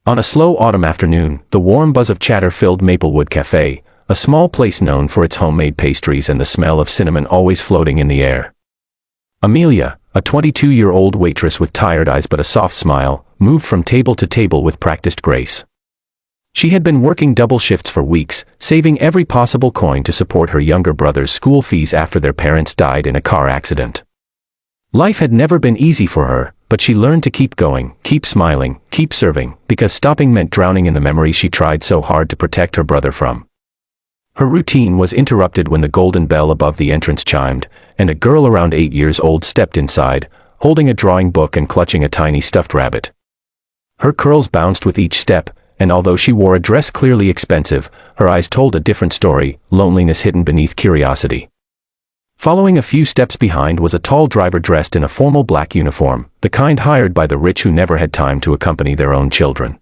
On a slow autumn afternoon, the warm buzz of chatter filled Maplewood Café, a small place known for its homemade pastries and the smell of cinnamon always floating in the air. Amelia, a 22-year-old waitress with tired eyes but a soft smile, moved from table to table with practiced grace. She had been working double shifts for weeks, saving every possible coin to support her younger brother's school fees after their parents died in a car accident. Life had never been easy for her, but she learned to keep going, keep smiling, keep serving, because stopping meant drowning in the memories she tried so hard to protect her brother from. Her routine was interrupted when the golden bell above the entrance chimed, and a girl around 8 years old stepped inside, holding a drawing book and clutching a tiny stuffed rabbit. Her curls bounced with each step, and although she wore a dress clearly expensive, her eyes told a different story, loneliness hidden beneath curiosity. Following a few steps behind was a tall driver dressed in a formal black uniform, the kind hired by the rich who never had time to accompany their own children.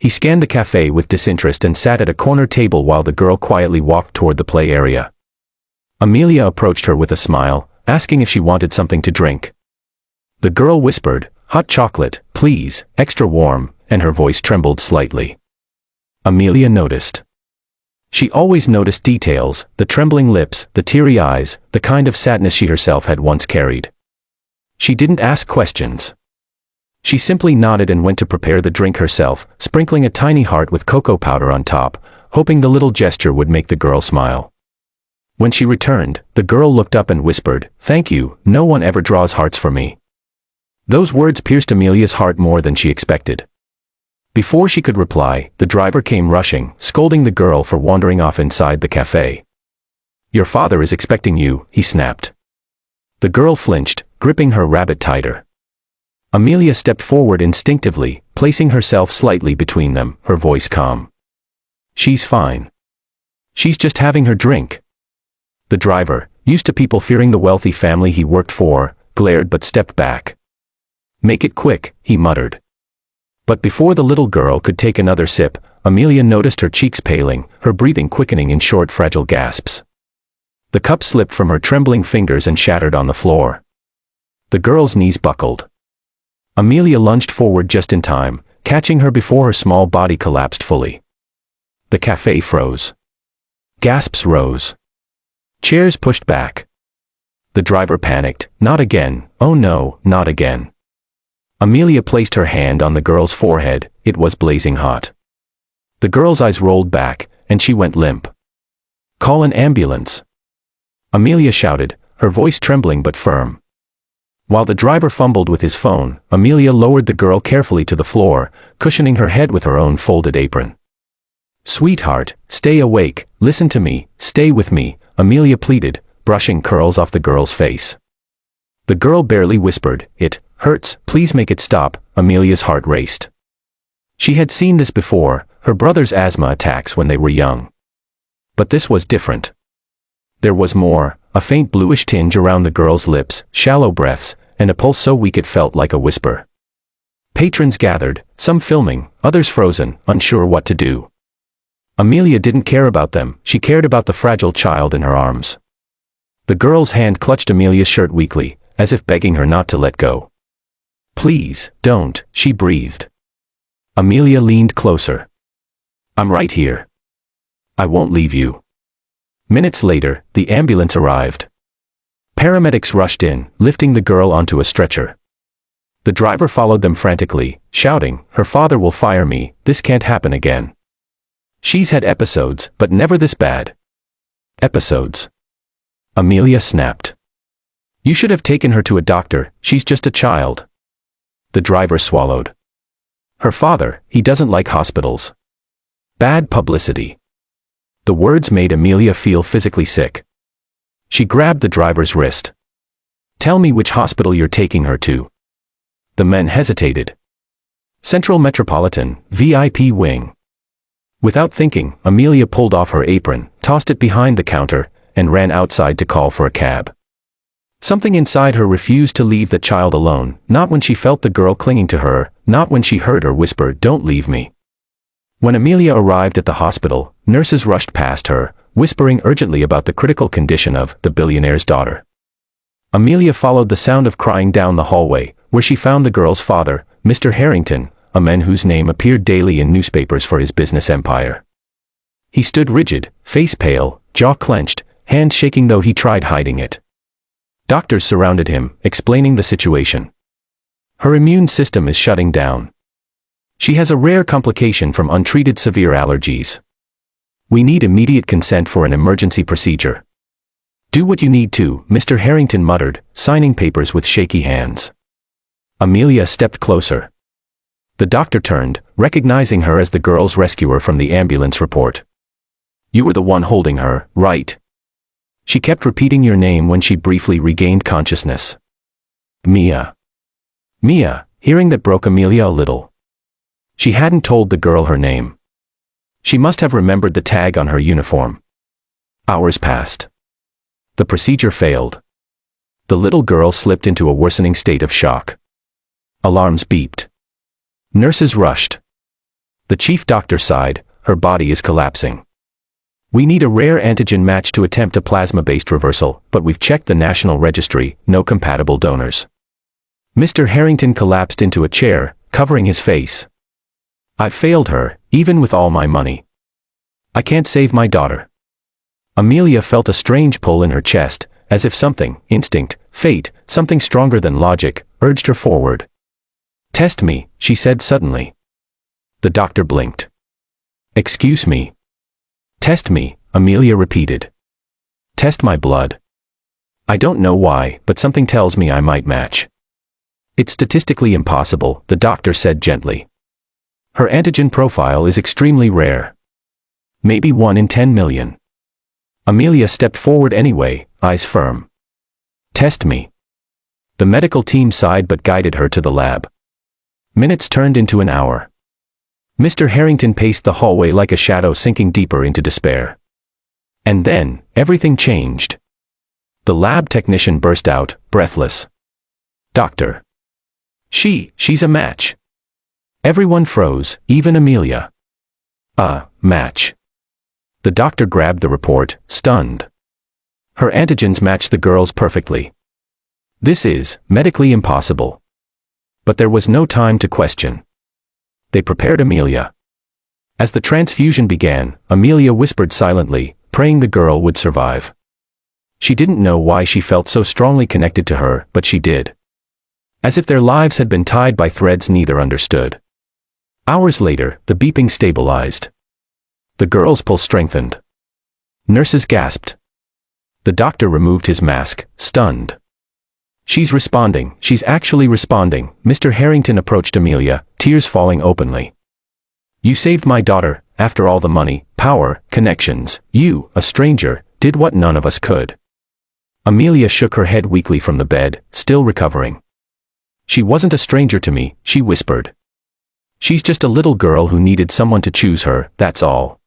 He scanned the cafe with disinterest and sat at a corner table while the girl quietly walked toward the play area. Amelia approached her with a smile, asking if she wanted something to drink. The girl whispered, "Hot chocolate, please, extra warm," and her voice trembled slightly. Amelia noticed. She always noticed details, the trembling lips, the teary eyes, the kind of sadness she herself had once carried. She didn't ask questions. She simply nodded and went to prepare the drink herself, sprinkling a tiny heart with cocoa powder on top, hoping the little gesture would make the girl smile. When she returned, the girl looked up and whispered, "Thank you, no one ever draws hearts for me." Those words pierced Amelia's heart more than she expected. Before she could reply, the driver came rushing, scolding the girl for wandering off inside the cafe. "Your father is expecting you," he snapped. The girl flinched, gripping her rabbit tighter. Amelia stepped forward instinctively, placing herself slightly between them, her voice calm. "She's fine. She's just having her drink." The driver, used to people fearing the wealthy family he worked for, glared but stepped back. "Make it quick," he muttered. But before the little girl could take another sip, Amelia noticed her cheeks paling, her breathing quickening in short, fragile gasps. The cup slipped from her trembling fingers and shattered on the floor. The girl's knees buckled. Amelia lunged forward just in time, catching her before her small body collapsed fully. The cafe froze. Gasps rose. Chairs pushed back. The driver panicked, "Not again, oh no, not again." Amelia placed her hand on the girl's forehead, it was blazing hot. The girl's eyes rolled back, and she went limp. "Call an ambulance," Amelia shouted, her voice trembling but firm. While the driver fumbled with his phone, Amelia lowered the girl carefully to the floor, cushioning her head with her own folded apron. "Sweetheart, stay awake, listen to me, stay with me," Amelia pleaded, brushing curls off the girl's face. The girl barely whispered, "It hurts, please make it stop." Amelia's heart raced. She had seen this before, her brother's asthma attacks when they were young. But this was different. There was more, a faint bluish tinge around the girl's lips, shallow breaths, and a pulse so weak it felt like a whisper. Patrons gathered, some filming, others frozen, unsure what to do. Amelia didn't care about them, she cared about the fragile child in her arms. The girl's hand clutched Amelia's shirt weakly, as if begging her not to let go. "Please, don't," she breathed. Amelia leaned closer. "I'm right here. I won't leave you." Minutes later, the ambulance arrived. Paramedics rushed in, lifting the girl onto a stretcher. The driver followed them frantically, shouting, "Her father will fire me, this can't happen again." "She's had episodes, but never this bad." "Episodes?" Amelia snapped. "You should have taken her to a doctor, she's just a child." The driver swallowed. "Her father, he doesn't like hospitals. Bad publicity." The words made Amelia feel physically sick. She grabbed the driver's wrist. "Tell me which hospital you're taking her to." The men hesitated. "Central Metropolitan, VIP wing." Without thinking, Amelia pulled off her apron, tossed it behind the counter, and ran outside to call for a cab. Something inside her refused to leave the child alone, not when she felt the girl clinging to her, not when she heard her whisper, "Don't leave me." When Amelia arrived at the hospital, nurses rushed past her, whispering urgently about the critical condition of the billionaire's daughter. Amelia followed the sound of crying down the hallway, where she found the girl's father, Mr. Harrington, a man whose name appeared daily in newspapers for his business empire. He stood rigid, face pale, jaw clenched, hands shaking though he tried hiding it. Doctors surrounded him, explaining the situation. Her immune system is shutting down. She has a rare complication from untreated severe allergies. We need immediate consent for an emergency procedure. Do what you need to, Mr. Harrington muttered, signing papers with shaky hands. Amelia stepped closer. The doctor turned, recognizing her as the girl's rescuer from the ambulance report. You were the one holding her, right? She kept repeating your name when she briefly regained consciousness. Mia. Mia, hearing that broke Amelia a little. She hadn't told the girl her name. She must have remembered the tag on her uniform. Hours passed. The procedure failed. The little girl slipped into a worsening state of shock. Alarms beeped. Nurses rushed. The chief doctor sighed, her body is collapsing. We need a rare antigen match to attempt a plasma-based reversal, but we've checked the national registry, no compatible donors. Mr. Harrington collapsed into a chair, covering his face. I failed her, even with all my money. I can't save my daughter. Amelia felt a strange pull in her chest, as if something, instinct, fate, something stronger than logic, urged her forward. Test me, she said suddenly. The doctor blinked. Excuse me. Test me, Amelia repeated. Test my blood. I don't know why, but something tells me I might match. It's statistically impossible, the doctor said gently. Her antigen profile is extremely rare. Maybe 1 in 10 million. Amelia stepped forward anyway, eyes firm. Test me. The medical team sighed but guided her to the lab. Minutes turned into an hour. Mr. Harrington paced the hallway like a shadow sinking deeper into despair. And then, everything changed. The lab technician burst out, breathless. Doctor. She's a match. Everyone froze, even Amelia. A match. The doctor grabbed the report, stunned. Her antigens matched the girl's perfectly. This is medically impossible. But there was no time to question. They prepared Amelia. As the transfusion began, Amelia whispered silently, praying the girl would survive. She didn't know why she felt so strongly connected to her, but she did. As if their lives had been tied by threads neither understood. Hours later, the beeping stabilized. The girl's pulse strengthened. Nurses gasped. The doctor removed his mask, stunned. She's responding, she's actually responding, Mr. Harrington approached Amelia, tears falling openly. You saved my daughter, after all the money, power, connections, you, a stranger, did what none of us could. Amelia shook her head weakly from the bed, still recovering. She wasn't a stranger to me, she whispered. She's just a little girl who needed someone to choose her, that's all.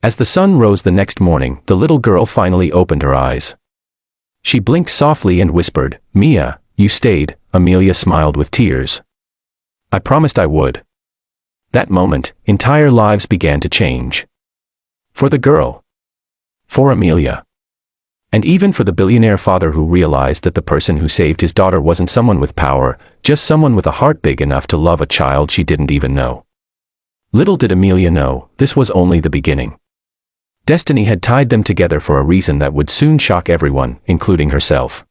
As the sun rose the next morning, the little girl finally opened her eyes. She blinked softly and whispered, Mia, you stayed. Amelia smiled with tears. I promised I would. That moment, entire lives began to change. For the girl. For Amelia. And even for the billionaire father who realized that the person who saved his daughter wasn't someone with power, just someone with a heart big enough to love a child she didn't even know. Little did Amelia know, this was only the beginning. Destiny had tied them together for a reason that would soon shock everyone, including herself.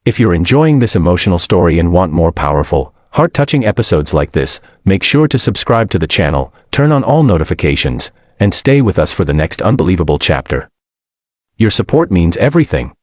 If you're enjoying this emotional story and want more powerful, heart-touching episodes like this, make sure to subscribe to the channel, turn on all notifications, and stay with us for the next unbelievable chapter. Your support means everything.